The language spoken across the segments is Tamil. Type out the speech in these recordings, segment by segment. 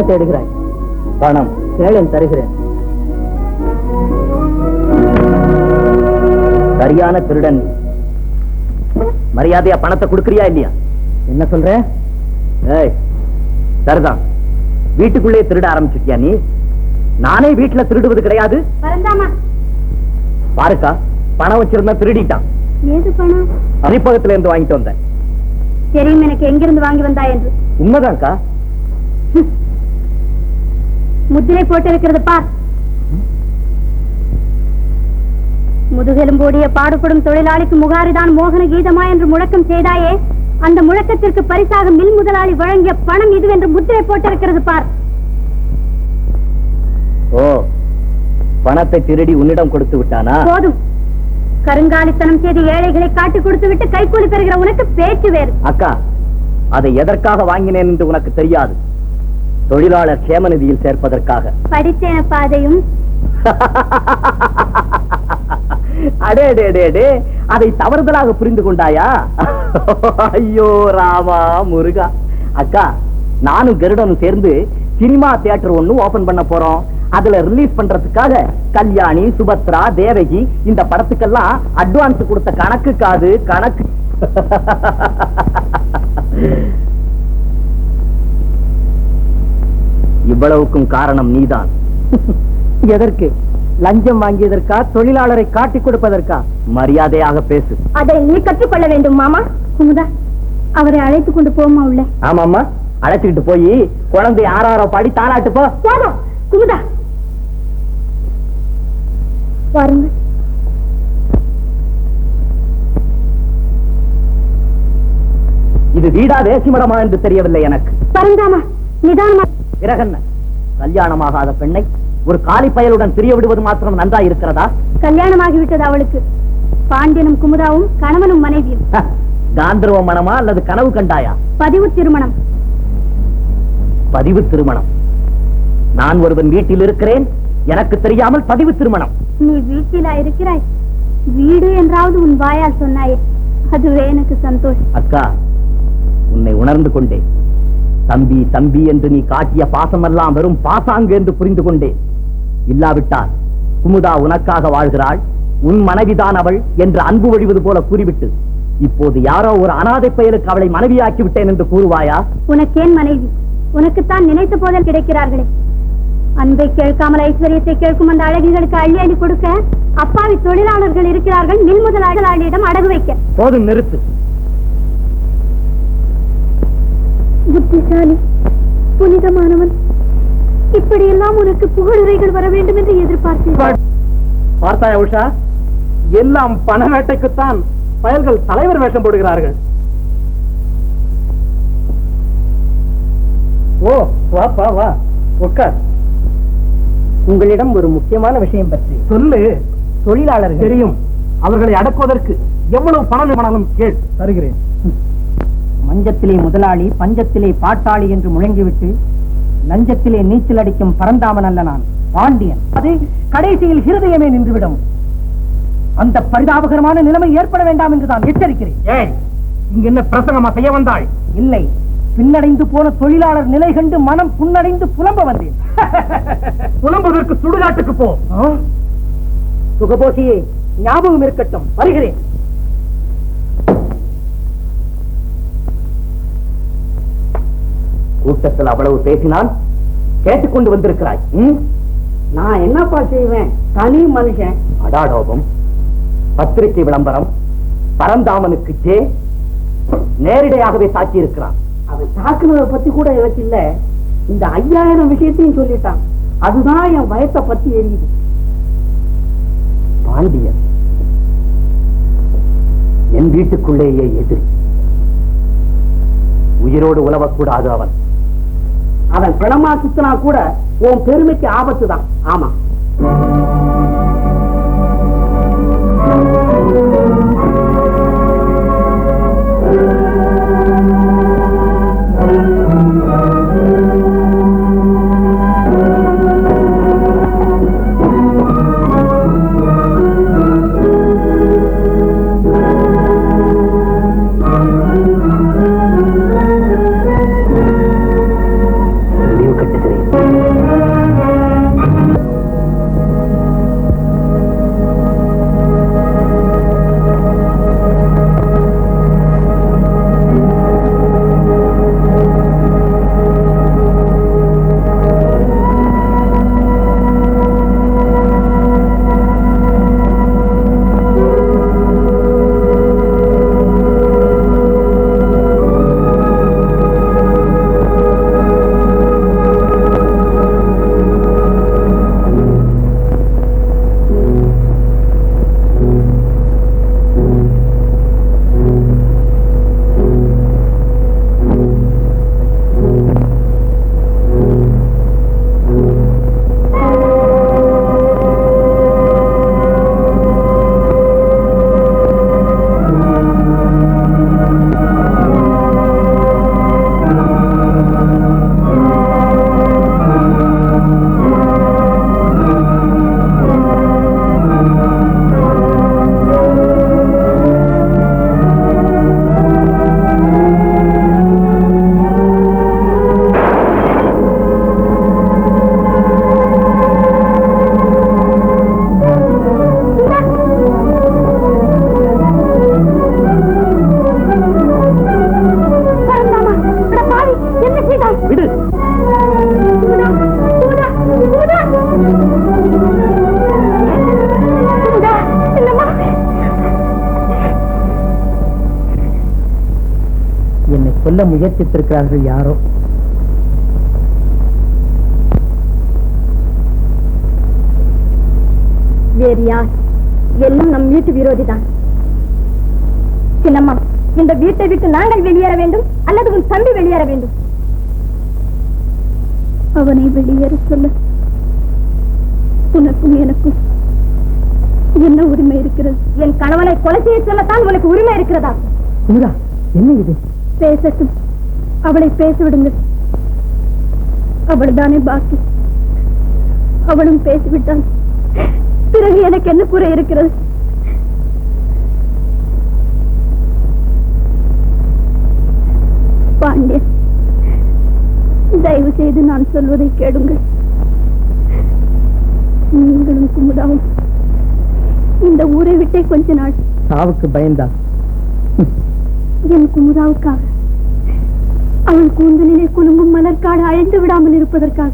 தேடுகிறாய்? பணம் கேளன், தருகிறேன். சரியான திருடன். மரியாதையா பணத்தை கொடுக்கறியா இல்லையா? என்ன சொல்ற? சரிதான், வீட்டுக்குள்ளே திருட ஆரம்பிச்சிட்டியா நீ? நானே வீட்டுல திருடுவது கிடையாது. பாருக்கா, பணம் வச்சிருந்தா திருடிட்டான். ஏது பணம்? அரிப்பகத்துல இருந்து வாங்கிட்டு வந்தேன். தெரியும் எனக்கு எங்கிருந்து வாங்கி வந்தா என்று. உண்மைதான்க்கா. முத்திரை போட்டு இருக்கிறது பார். முதுகெலும்போடிய பாடுபடும் தொழிலாளிக்கு முகாரிதான் மோகன கீதமா என்று முழக்கம் செய்தாயே, அந்த முழக்கத்திற்கு பரிசாக மில் முதலாளி வழங்கிய பணம் இதுவென்று முத்திரை போட்டிருக்கிறது பார். ஓ, பணத்தை திருடி உன்னிடம் கொடுத்து விட்டானா? போதும், கருங்காலித்தனம் செய்து ஏழைகளை காட்டி கொடுத்து விட்டு கைக்கூலி பெறுகிற உனக்கு பேச்சு வேறு. அக்கா, அதை எதற்காக வாங்கினேன் என்று உனக்கு தெரியாது. தொழிலாளர் சேம நிதியில் சேர்ப்பதற்காக. படித்தேன பாதையும். அடே டே டே டே, அதை தவறுதலாக புரிந்து கொண்டாயா? ஐயோ ராமா முருகா. அக்கா, நானும் கருடனும் சேர்ந்து சினிமா தியேட்டர் ஒண்ணு ஓபன் பண்ண போறோம். அதுல ரிலீஸ் பண்றதுக்காக கல்யாணி, சுபத்ரா, தேவகி இந்த படத்துக்கெல்லாம் அட்வான்ஸ் கொடுத்த கணக்கு காது கணக்கு. இவ்வளவுக்கும் காரணம் நீதான். எதற்கு? லஞ்சம் வாங்கியதற்கா? தொழிலாளரை காட்டி கொடுப்பதற்கா? மரியாதையாக பேசு. அதை நீ கற்றுக்கொள்ள வேண்டும் மாமா. குமுதா, அவரை அழைத்துக் கொண்டு போமா உள்ள. ஆமாமா, அழைச்சிட்டு போய் குழந்தை ஆறாரோ பாடி தாளாட்டு போ. குமுதா பாருங்க. இது வீடா தேசிமடமா என்று தெரியவில்லை எனக்கு. பரந்தாமா, நிதானமா. பிறகென்ன, கல்யாணமாகாத பெண்ணை ஒரு காலி பயலுடன் பிரிய விடுவது மாத்திரம் நன்றா இருக்கிறதா? கல்யாணமாகிவிட்டது அவளுக்கு. பாண்டியனும் குமுதாவும் கணவனும் மனைவியும். காந்தர்வ மனமா அல்லது கனவு கண்டாயா? பதிவு திருமணம். பதிவு திருமணம்? நான் ஒருவன் வீட்டில் இருக்கிறேன், எனக்கு தெரியாமல் பதிவு திருமணம்? நீ வீட்டிலா இருக்கிறாய்? வீடு என்றாவது உன் வாயால் சொன்னாயே, அதுவே எனக்கு சந்தோஷம். அக்கா, உன்னை உணர்ந்து கொண்டேன். தம்பி தம்பி என்று நீ காட்டிய பாசமெல்லாம் வெறும் பாசாங்கு என்று புரிந்து கொண்டேன். இல்லாவிட்டால் குமுதா உனக்காக வாழ்கிறாள், உன் மனைவிதான் அவள் என்று அன்பு வழிவது போல கூறிவிட்டு இப்போது யாரோ ஒரு அனாதை பயலுக்கு அவளை மனைவியாக்கி விட்டேன் என்று கூறுவாயா? உனக்கேன் மனைவி? உனக்குத்தான் நினைத்த போதில் கிடைக்கிறார்களே. அன்பை கேட்காமல் ஐஸ்வர்யத்தை கேட்கும் அந்த அழகிகளுக்கு அள்ளி அள்ளி கொடுக்க அப்பாவி தொழிலாளர்கள் இருக்கிறார்கள். மில் முதலாளியிடம் அடகு வைக்க. போதும், நிறுத்து. புத்திசாலி, புனிதமானவன், இப்படியெல்லாம் உனக்கு புகழுரைகள் வர வேண்டும் என்று எதிர்பார்த்தேன். பார்த்தாயா உஷா, எல்லாம் பண வேட்டைக்குத்தான் பயல்கள் தலைவர் வேஷம் போடுகிறார்கள். ஓ, வா வா, உட்கார். உங்களிடம் ஒரு முக்கியமான விஷயம் பற்றி சொல்லு. தொழிலாளர்கள் தெரியும், அவர்களை அடக்குவதற்கு எவ்வளவு பணம் வேணாலும் கேள், தருகிறேன். மஞ்சத்திலே முதலாளி, பஞ்சத்திலே பாட்டாளி என்று முழங்கிவிட்டு லஞ்சத்திலே நீச்சல் அடிக்கும் பரந்தாமன் அல்ல நான், பாண்டியன். அது கடைசியில் ஹிருதயமே நின்றுவிடும். அந்த பரிதாபகரமான நிலைமை ஏற்பட வேண்டாம் என்று நான் எச்சரிக்கிறேன். ஏன் இங்க என்ன பிரசங்கமா செய்ய வந்தாள்? இல்லை, பின்னடைந்து போன தொழிலாளர் நிலை கண்டு மனம் புன்னடைந்து புலம்ப வந்தேன். புலம்புவதற்கு சுடுகாட்டுக்கு போ. சுகபோஷியே, ஞாபகம் இருக்கட்டும், வருகிறேன். கூட்டத்தில் அவ்வளவு பேசினால் கேட்டுக்கொண்டு வந்திருக்கிறாய். நான் என்னப்பா செய்வேன், தனி மனுஷன். அடாடோபம், பத்திரிகை விளம்பரம், பரந்தாமனுக்கு ஜே நேரிடையாகவே சாட்சி இருக்கிறான். அவன் தாக்குனதை பத்தி கூட எனக்கு இல்ல, இந்த 5000 விஷயத்தையும் சொல்லிட்டான். அதுதான் என் பயத்தை பத்தி எரியுது. பாண்டியன் என் வீட்டுக்குள்ளேயே எதிரி. உயிரோடு உலவக்கூடாது. அவன் பிணமா சுத்தினா கூட உன் பெருமைக்கு ஆபத்து தான். ஆமா, முடிவு கட்டுகிறேன். சொல்ல முயற்சித்திருக்கிறார்கள் யாரோ. வேறு யார்? எல்லாம் நம் வீட்டு விரோதிதான். சின்னம்மா, இந்த வீட்டை விட்டு நாங்கள் வெளியேற வேண்டும் அல்லது உன் தம்பி வெளியேற வேண்டும்? அவனை வெளியேற சொல்ல உனக்கும் எனக்கும் என்ன உரிமை இருக்கிறது? என் கணவனை கொலை செய்ய சொல்லத்தான் உனக்கு உரிமை இருக்கிறதா? என்ன இது? பேசட்டும், அவளை பேச விடுங்கள். அவள்தானே பாக்கி. அவளும் பேசிவிட்டான். பிறகு எனக்கு என்ன குறை இருக்கிறது? பாண்டியன், தயவு செய்து நான் சொல்வதை கேளுங்கள். நீங்களும் குமுதாவும் இந்த ஊரை விட்டே கொஞ்ச நாள். சாவுக்கு பயந்தா? என் குமுதாவுக்காக, அவள் கூந்தலிலே குலுங்கும் மலர்காடு அழைந்து விடாமல் இருப்பதற்காக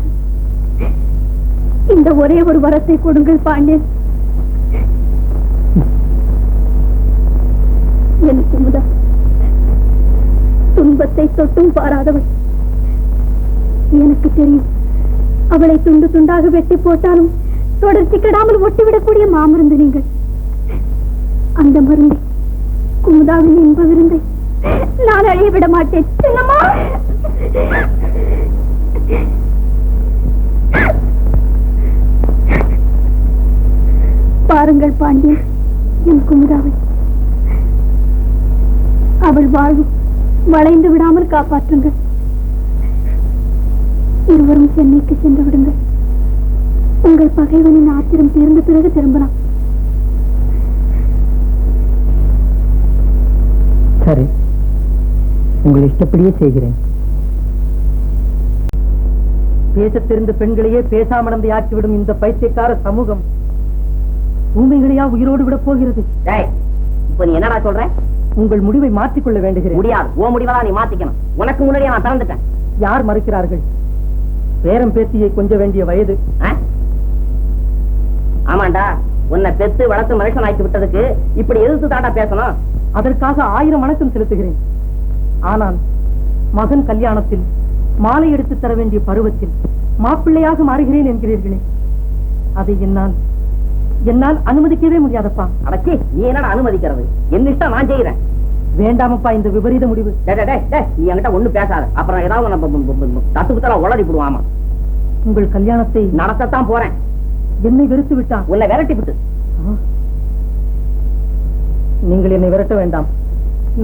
இந்த ஒரே ஒரு வரத்தை கொடுங்கள் பாண்டியன். என் குமுதா துன்பத்தை தொட்டும் பாராதவள். எனக்கு தெரியும், அவளை துண்டு துண்டாக வெட்டி போட்டாலும் தொடர்ச்சி கெடாமல் ஒட்டிவிடக்கூடிய மாமருந்து நீங்கள். அந்த மருந்தை, குமுதாவின் இன்ப விருந்தை நான் அழிய விட மாட்டேன். பாருங்கள் பாண்டியன், என் குமுதாவை அவள் வாழ்வு வளைந்து விடாமல் காப்பாற்றுங்கள். இருவரும் சென்னைக்கு சென்று விடுங்கள். உங்கள் பகைவனின் ஆத்திரம் தீர்ந்த பிறகு திரும்பலாம். சரி, உங்கள் இஷ்டப்படியே செய்கிறேன். பேசத் தெரிந்த பெண்களையே பேசாமடந்தை ஆக்கிவிடும் இந்த பைத்தியக்கார சமூகம் ஊமைகளையா உயிரோடு விட போகிறது? இப்ப நீ என்னடா சொல்ற? உங்கள் முடிவை மாற்றிக்கொள்ள வேண்டுகிறேன். முடியாது. ஓ முடிவெல்லாம் நீ மாத்திக்கணும். உனக்கு முன்னாடியே நான் திறந்துட்டேன். யார் மறுக்கிறார்கள்? பேரம் பேத்தியை கொஞ்ச வேண்டிய வயது. ஆமாண்டா, உன்னை பெத்து வளர்த்து மனுஷன் ஆக்கி விட்டதுக்கு இப்படி எதிர்த்து தாண்டா பேசணும். அதற்காக 1000 வணக்கம் செலுத்துகிறேன். ஆனால் மகன் கல்யாணத்தில் மாலை எடுத்து தர வேண்டிய பருவத்தில் மாப்பிள்ளையாக மாறுகிறேன் என்கிறீர்களே, அதை என்னால் அனுமதிக்கவே முடியாதப்பா. அடச்சி, நீ என்னடா அனுமதிக்கிறது? என்ன இஷ்டம் நான் செய்யறேன். வேண்டாமப்பா இந்த விபரீத முடிவு. நீ என்கிட்ட ஒண்ணு பேசாத, அப்புறம் ஏதாவது தத்துக்குத்தலாம் உளறி விடுவாமா. உங்கள் கல்யாணத்தை நடத்தத்தான் போறேன். என்னை வெறுத்து விட்டா? உன்னை விரட்டி விட்டு. நீங்கள் என்னை விரட்ட வேண்டாம்,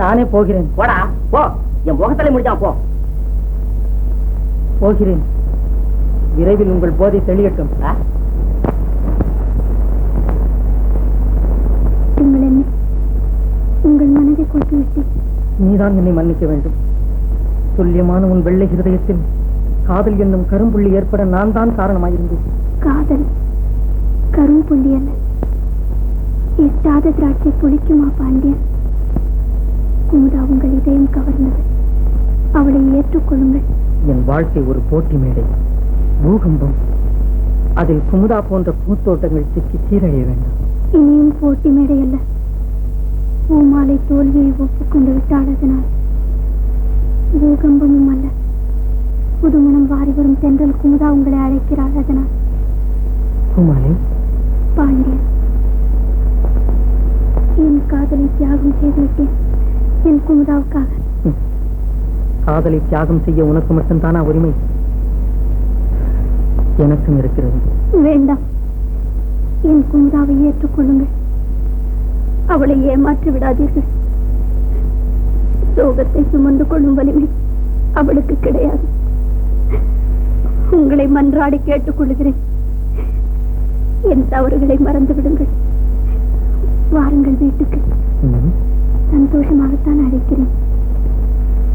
நானே போகிறேன். போடா போ, என் முகத்தலை முடிஞ்சா போ. போகிறேன். விரைவில் உங்கள் போதை தெளியட்டும். உங்கள் மனதை கொடுத்து விட்டு நீதான் என்னை மன்னிக்க வேண்டும். துல்லியமான உன் வெள்ளை ஹிருதயத்தில் காதல் என்னும் கரும்புள்ளி ஏற்பட நான் தான் காரணமாயிருந்தேன். காதல் கரும்புள்ளி அல்ல, எட்டாத திராட்சை புளிக்குமா பாண்டியன்? குமுதா உங்கள் இதயம் கவர்ந்தது, அவளை ஏற்றுக்கொள்ளுங்கள். என் வாழ்க்கை ஒரு போட்டி மேடை, பூகம்பம். அதில் குமுதா போன்ற பூத்தோட்டங்கள் சிக்கி சீரழிய வேண்டும். இனியும் போட்டி மேடை அல்ல, பூமாலை தோல்வியை ஒப்புக்கொண்டு விட்டாள். அதனால் பூகம்பமும் அல்ல, புதுமணம் வாரி வரும் தென்றல் குமுதா உங்களை அழைக்கிறாள். அதனால் பூமாலை, பாண்டியன், என் காதலை தியாகம் செய்துவிட்டேன் என் குமுதாவுக்காக. காதலை தியாகம் செய்ய உனக்கு மட்டும்தானா உரிமை? எனக்கும் இருக்கிறது. வேண்டாம், என் குமுதாவை ஏற்றுக்கொள்ளுங்கள். அவளை ஏமாற்றி விடாதீர்கள். சோகத்தை சுமந்து கொள்ளும் வலிமை அவளுக்கு கிடையாது. உங்களை மன்றாடி கேட்டுக்கொள்கிறேன், என் தவறுகளை மறந்து விடுங்கள். வாருங்கள் வீட்டுக்கு. சந்தோஷமாகத்தான் அழைக்கிறேன்.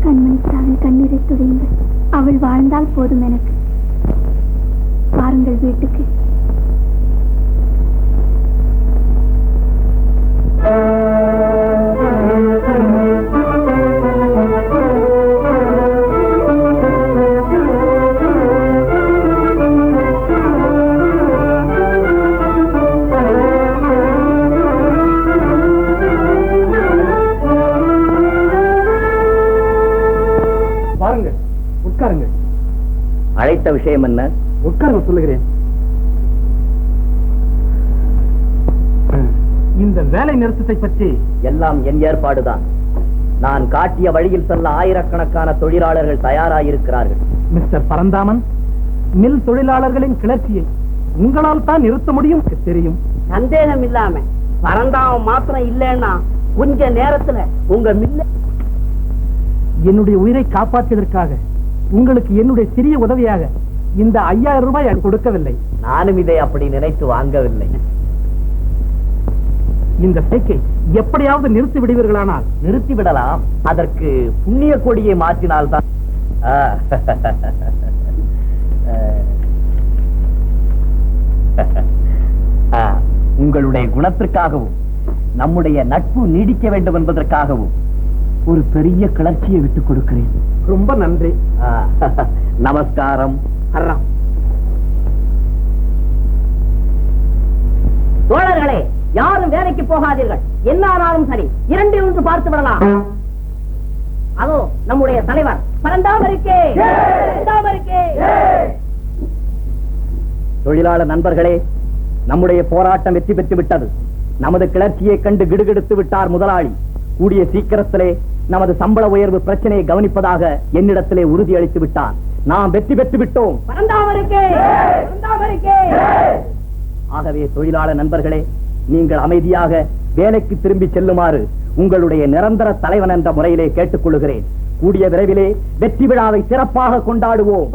கண்மணித்தாவின் கண்ணீரை துடையுங்கள். அவள் வாழ்ந்தால் போதும் எனக்கு. வாருங்கள் வீட்டுக்கு. விஷயம் என்ன? உட்கார்ந்து சொல்லுகிறேன். இந்த வேலை நிறுத்தத்தை பற்றி எல்லாம் என் ஏற்பாடுதான். நான் காட்டிய வழியில் செல்ல ஆயிரக்கணக்கான தொழிலாளர்கள் தயாராயிருக்கிறார்கள். மிஸ்டர் பரந்தாமன், மில் தொழிலாளர்களின் கிளர்ச்சியை உங்களால் தான் நிறுத்த முடியும் தெரியும். சந்தேகம் இல்லாம பரந்தாமன் மாத்திரம் இல்லைன்னா கொஞ்ச நேரத்துல உங்க மில்ல என்னுடைய உயிரை காப்பாற்றியதற்காக உங்களுக்கு என்னுடைய சிறிய உதவியாக இந்த 5000 ரூபாய் கொடுக்கவில்லை. நானும் இதை அப்படி நினைத்து வாங்கவில்லை. இந்த பேக்கை எப்படியாவது நிறுத்தி விடுவீர்களானால்? நிறுத்தி விடலாம். அதற்கு புண்ணிய கொடியை மாற்றினால்தான். உங்களுடைய குணத்திற்காகவும் நம்முடைய நட்பு நீடிக்க வேண்டும் என்பதற்காகவும் ஒரு பெரிய கிளர்ச்சியை விட்டுக் கொடுக்கிறேன். ரொம்ப நன்றி. நமஸ்காரம். தோழர்களே, யாரும் வேலைக்கு போகாதீர்கள். என்ன ஆனாலும் சரி, 2 ஒன்று பார்த்து விடலாம். அதோ நம்முடைய தலைவர் பரந்தாமருக்கே. தொழிலாளர் நண்பர்களே, நம்முடைய போராட்டம் வெற்றி பெற்று விட்டது. நமது கிளர்ச்சியை கண்டு கிடுகிடுத்து விட்டார் முதலாளி. கூடிய சீக்கிரத்திலே நமது சம்பள உயர்வு பிரச்சனையை கவனிப்பதாக என்னிடத்திலே உறுதி அளித்து விட்டார். நாம் வெற்றி பெற்று விட்டோம். ஆகவே தொழிலாளர் நண்பர்களே, நீங்கள் அமைதியாக வேலைக்கு திரும்பி செல்லுமாறு உங்களுடைய நிரந்தர தலைவன் என்ற முறையிலே கேட்டுக் கொள்கிறேன். கூடிய விரைவிலே வெற்றி விழாவை சிறப்பாக கொண்டாடுவோம்.